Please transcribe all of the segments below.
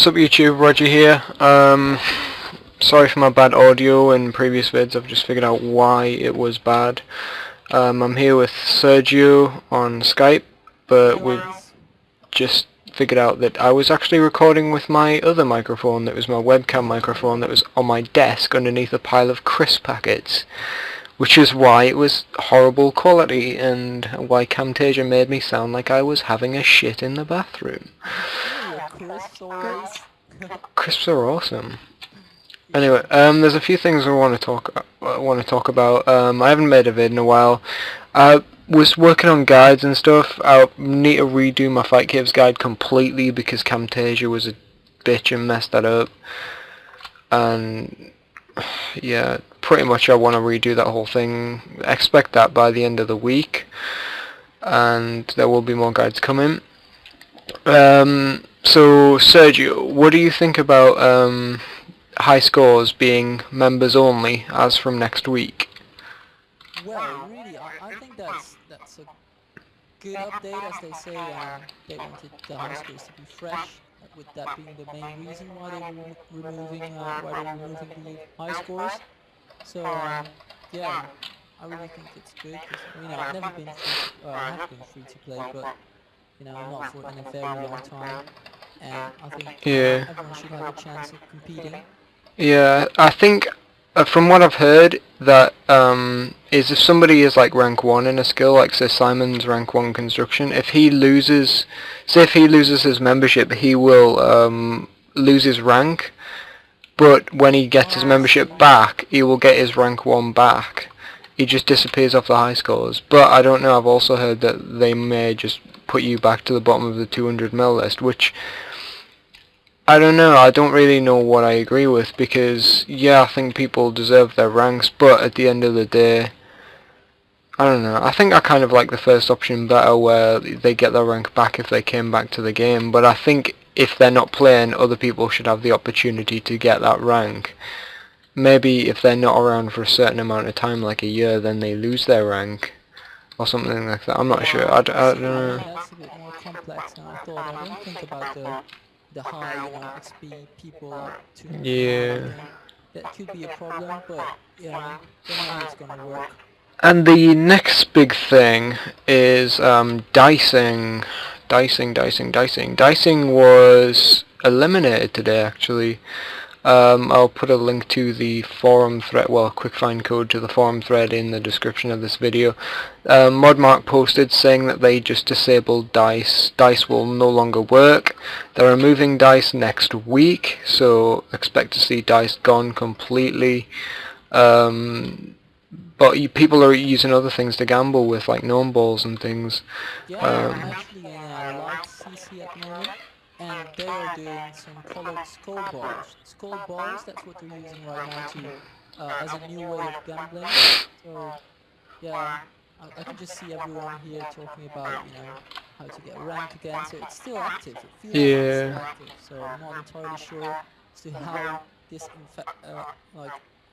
What's up YouTube, Roger here. Sorry for my bad audio in previous vids, I've just figured out why it was bad. I'm here with Sergio on Skype, but we've just figured out that I was actually recording with my other microphone that was my webcam microphone that was on my desk underneath a pile of crisp packets, which is why it was horrible quality and why Camtasia made me sound like I was having a shit in the bathroom. Crisps are awesome. Anyway, there's a few things I want to talk about. I haven't made a vid in a while. I was working on guides and stuff. I need to redo my Fight Caves guide completely because Camtasia was a bitch and messed that up. And yeah, pretty much I want to redo that whole thing. Expect that by the end of the week, and there will be more guides coming. So Sergio, what do you think about high scores being members only as from next week? Well, really, I think that's a good update, as they say. They wanted the high scores to be fresh, with that being the main reason why they were removing the high scores. So yeah, I really think it's good. Cause, I've never been free to play, but not for in a very long time, and I think everyone should have a chance of competing. Yeah, I think from what I've heard that is if somebody is like rank 1 in a skill, like say Simon's rank 1 construction, if he loses his membership, he will lose his rank, but when he gets his membership back, he will get his rank 1 back. He just disappears off the high scores. But I don't know, I've also heard that they may just put you back to the bottom of the 200 mil list, which I don't know, I don't really know what I agree with, because yeah, I think people deserve their ranks, but at the end of the day, I don't know, I think I kind of like the first option better, where they get their rank back if they came back to the game, but I think if they're not playing, other people should have the opportunity to get that rank. Maybe if they're not around for a certain amount of time, like a year, then they lose their rank, or something like that. I'm not sure, I don't know. That's a bit more complex than I thought. I didn't think about the high, XP people up to that could be a problem, but yeah, don't know how it's gonna work. And the next big thing is dicing. Dicing was eliminated today, actually. I'll put a link to the forum thread, well, quick find code to the forum thread in the description of this video. Modmark posted saying that they just disabled dice. Dice will no longer work. They're removing dice next week, so expect to see dice gone completely. But people are using other things to gamble with, like gnome balls and things. Yeah, I'm actually in a live CC at the moment, and they are doing some colored skull balls. Skull balls, that's what they're using right now to as a new way of gambling. So yeah, I can just see everyone here talking about how to get rank again. So it's still active. It feels like it's still active. So I'm not entirely sure as to how this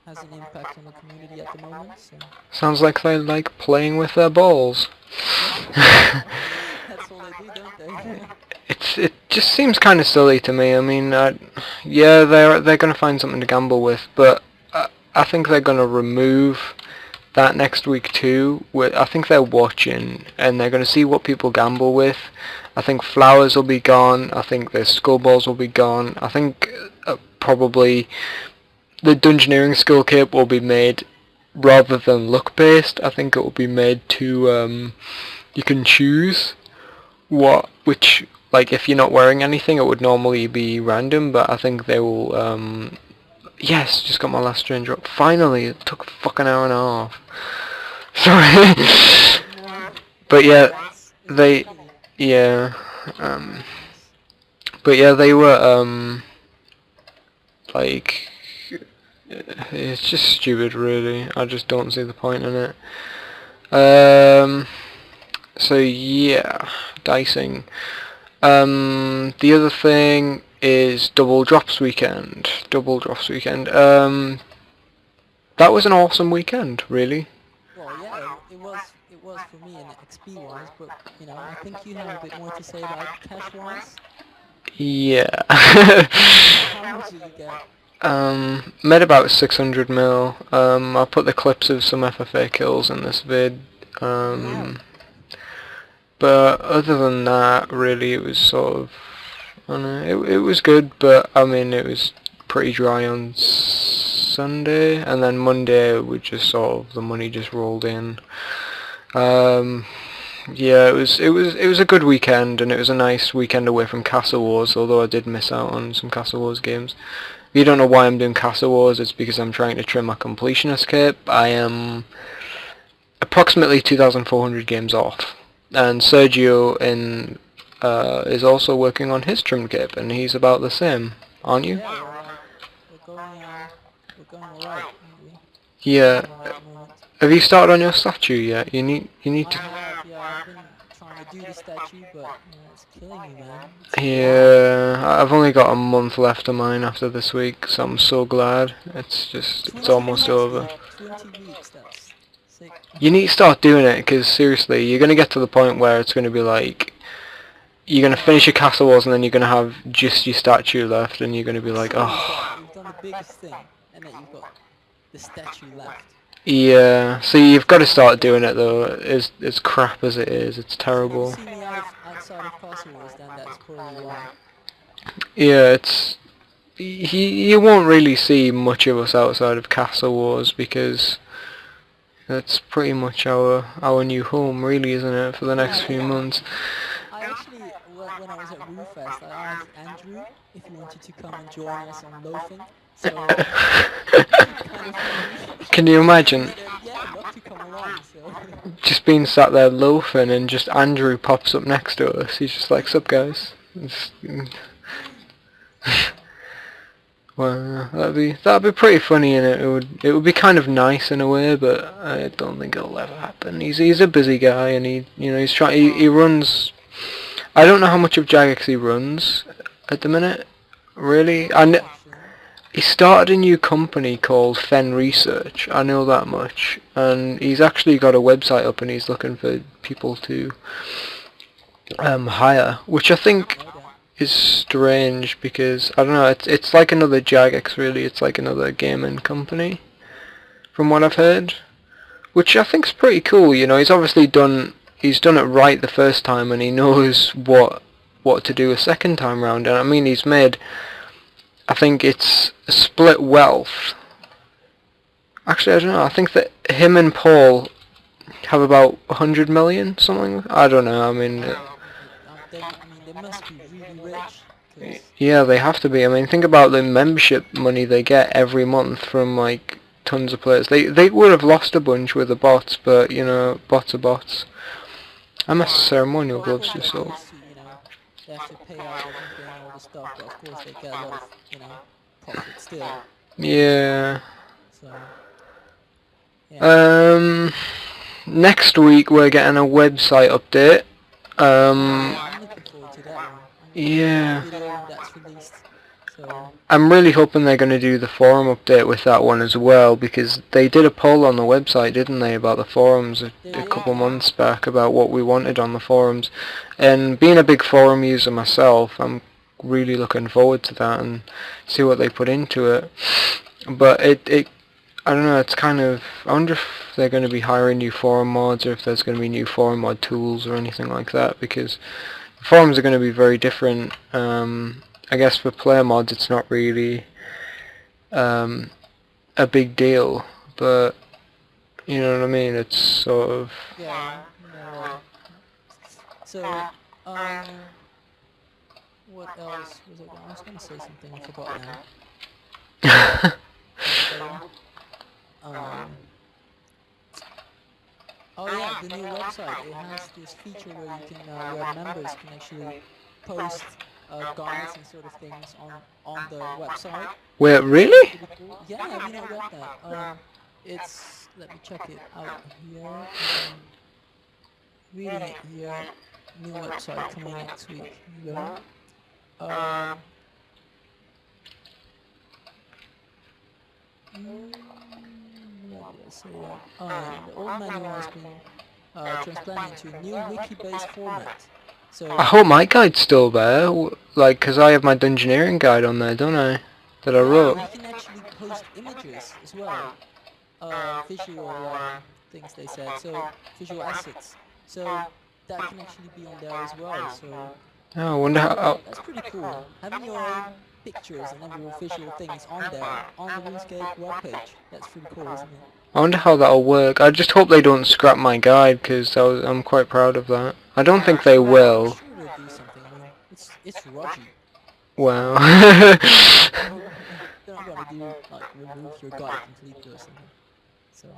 has an impact on the community at the moment. So. Sounds like they like playing with their balls. That's all they do, don't they? It just seems kind of silly to me. I mean, yeah, they're gonna find something to gamble with, but I think they're gonna remove that next week too. I think they're watching and they're gonna see what people gamble with. I think flowers will be gone. I think the skull balls will be gone. I think probably the dungeoneering skill cape will be made rather than luck based. I think it will be made to you can choose which, like if you're not wearing anything it would normally be random, but I think they will yes, just got my last strange drop. Finally, it took a fucking hour and a half. Sorry. But yeah, they were like, it's just stupid really. I just don't see the point in it. So yeah, dicing. The other thing is double drops weekend. That was an awesome weekend, really. Well, yeah, it was for me in XP wise, but I think you have a bit more to say about cash wise. Yeah. How much did you get? Made about 600 mil. I'll put the clips of some FFA kills in this vid. But other than that, really, it was sort of, I don't know, it was good, but I mean, it was pretty dry on Sunday, and then Monday we just sort of, the money just rolled in. Yeah, it was a good weekend, and it was a nice weekend away from Castle Wars, although I did miss out on some Castle Wars games. If you don't know why I'm doing Castle Wars, it's because I'm trying to trim my completionist cape. I am approximately 2,400 games off, and Sergio is also working on his trim cape, and he's about the same, aren't you? Yeah, we're going alright, aren't we? Yeah. At the moment. Have you started on your statue yet? You need I to. have, yeah, I've been trying to do the statue, but it's killing me, man. Yeah, I've only got a month left of mine after this week, so I'm so glad. It's almost over. 20 weeks, that's sick. You need to start doing it, because seriously, you're going to get to the point where it's going to be like, you're going to finish your Castle Wars and then you're going to have just your statue left, and you're going to be like, oh. You've done the biggest thing, and then you've got the statue left. Yeah, so you've got to start doing it though. As crap as it is, it's terrible. If you see me outside of Castle Wars, then that's probably why. Yeah, you won't really see much of us outside of Castle Wars, because that's pretty much our new home, really, isn't it, for the next few months. I actually, when I was at Roofest, I asked Andrew if he wanted to come and join us on loafing. So, kind of funny. Can you imagine? Yeah, I'd love to come along, so. Just being sat there loafing, and just Andrew pops up next to us. He's just like, "Sup, guys?" Well, that'd be pretty funny, and it would be kind of nice in a way, but I don't think it'll ever happen. He's a busy guy, and he runs. I don't know how much of Jagex he runs at the minute, really. He started a new company called Fen Research, I know that much, and he's actually got a website up, and he's looking for people to hire, which I think is strange, because, I don't know, it's like another Jagex, really. It's like another gaming company, from what I've heard, which I think's pretty cool. He's obviously done it right the first time, and he knows what to do a second time round, and I mean, he's made, I think it's split wealth. Actually, I don't know. I think that him and Paul have about 100 million, something. I don't know. I mean, They must be really rich. Yeah, they have to be. I mean, think about the membership money they get every month from like tons of players. They would have lost a bunch with the bots, but bots are bots. I must ceremonial gloves just so. They have to pay out everything, all the stuff, but of course they get a lot of, profit still. Yeah. So, yeah. Next week we're getting a website update. I'm looking forward to that one. Yeah. That's released, so. I'm really hoping they're going to do the forum update with that one as well, because they did a poll on the website, didn't they, about the forums a couple months back, about what we wanted on the forums. And being a big forum user myself, I'm really looking forward to that and see what they put into it. But I don't know, it's kind of, I wonder if they're going to be hiring new forum mods, or if there's going to be new forum mod tools or anything like that, because the forums are going to be very different. I guess for player mods it's not really a big deal, but you know what I mean, it's sort of... Yeah, So, what else was it? I was going to say something, I forgot now. Oh yeah, the new website, it has this feature where you can, where members can actually post guides and sort of things on the website. Wait, really? Yeah, I mean, I read that. It's, let me check it out here. Reading it here, new website coming next week. Here you go. What did I say that? The old manual has been transplanted into a new wiki-based format. So I hope my guide's still there, like, because I have my dungeoneering guide on there, don't I? That I wrote. you can actually post images as well, visual things they said, so visual assets. So that can actually be on there as well. So Oh, I wonder how. that's pretty cool. Having your own pictures and every visual things on there on the RuneScape webpage. That's pretty cool, isn't it? I wonder how that'll work. I just hope they don't scrap my guide, because I'm quite proud of that. I don't think they I'm will. sure they'll do something. I mean, it's Roger. Well. They're not gonna do like remove your guide completely or something. So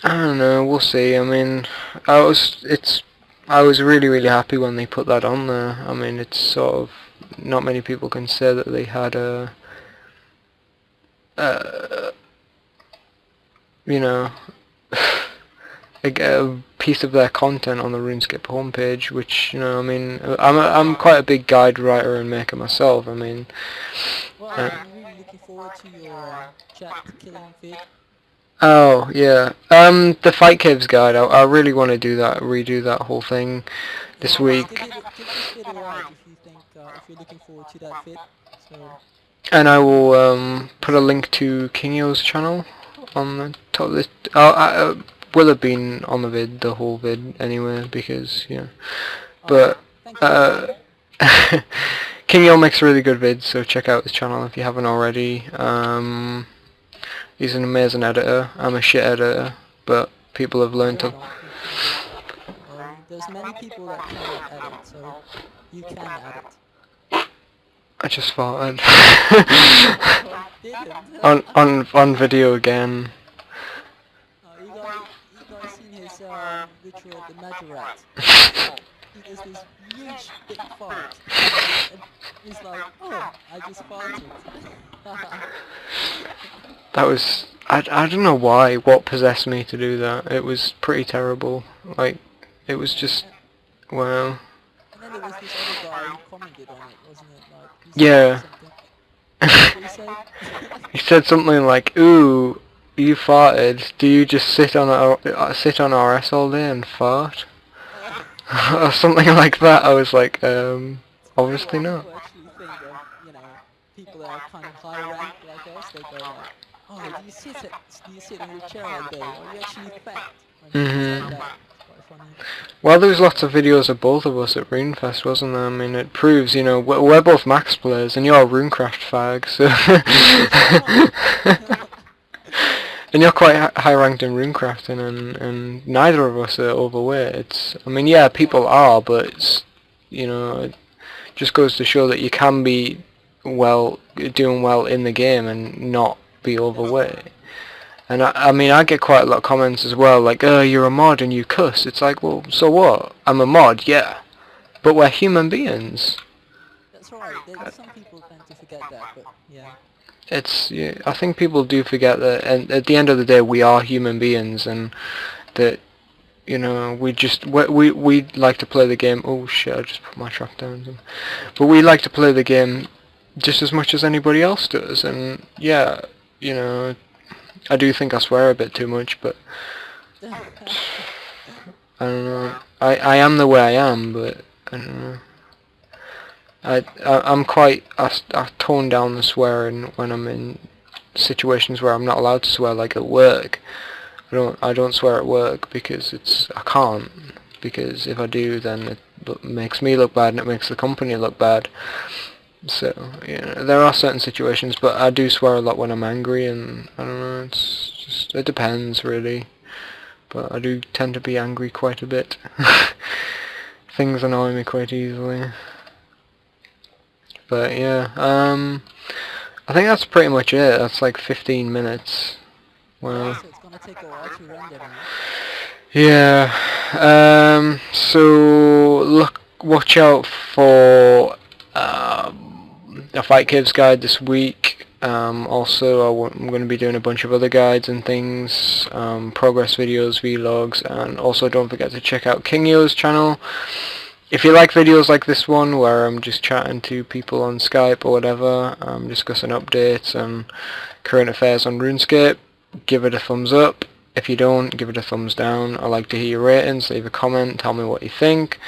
I don't know, we'll see. I mean, I was really happy when they put that on there. I mean, it's sort of, not many people can say that they had you know, a piece of their content on the RuneScape homepage, which, you know, I mean, I'm quite a big guide writer and maker myself. I mean, well, I'm really looking forward to your chat killing vid. oh yeah, the Fight Caves guide. I really want to do that, redo that whole thing this week. Give this vid a like if you think if you're looking forward to that vid. So And I will put a link to Kingio's channel on the top of this. I will have been on the vid, the whole vid anyway, because, you know. But Kingio makes really good vids, so check out his channel if you haven't already. He's an amazing editor. I'm a shit editor, but people have learned to. There's many people that cannot edit, so you can edit. I just farted. Didn't. on video again. You guys seen his ritual at the Majorat? He does this huge big fart. And he's like, oh, I just farted. That was, I don't know why, what possessed me to do that. It was pretty terrible. Like, it was just, wow. And then there was this other guy who commented on it, wasn't it? Like, Yeah. What did he say? He said something like, "Ooh, you farted. Do you just sit on RS all day and fart?" Or something like that. I was like, obviously not. People actually think of, you know, people that are kind of high ranked like us, they go like, oh, do you sit in your chair all day? Are you actually fat? Mhm. Like that. It's quite funny. Well, there was lots of videos of both of us at RuneFest, wasn't there? I mean, it proves, you know, we're both Max players, and you're a RuneCraft fag, so... And you're quite high ranked in runecrafting, and neither of us are overweight. It's, I mean, yeah, people are, but it's, you know, it just goes to show that you can be doing well in the game and not be overweight. And I mean, I get quite a lot of comments as well, like, oh, you're a mod and you cuss. It's like, well, so what? I'm a mod, yeah, but we're human beings. That's right. Some people tend to forget that, but yeah. It's, yeah, I think people do forget that, and at the end of the day, we are human beings, and that, you know, we like to play the game. Oh shit! I just put my trap down. But we like to play the game just as much as anybody else does, and yeah, you know, I do think I swear a bit too much, but I don't know. I am the way I am, but I don't know. I'm quite, I tone down the swearing when I'm in situations where I'm not allowed to swear, like at work. I don't swear at work because I can't, because if I do, then it makes me look bad and it makes the company look bad. So, you know, there are certain situations, but I do swear a lot when I'm angry, and I don't know, it's just, it depends really. But I do tend to be angry quite a bit. Things annoy me quite easily. But yeah, I think that's pretty much it. That's like 15 minutes. Well, So it's gonna take a while to render now. yeah. So watch out for a Fight Caves guide this week. Also, I'm going to be doing a bunch of other guides and things, progress videos, vlogs, and also don't forget to check out Kingio's channel. If you like videos like this one, where I'm just chatting to people on Skype or whatever, discussing updates and current affairs on RuneScape, give it a thumbs up. If you don't, give it a thumbs down. I like to hear your ratings, leave a comment, tell me what you think.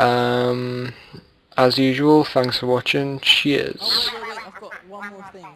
As usual, thanks for watching. Cheers. Wait, I've got one more thing.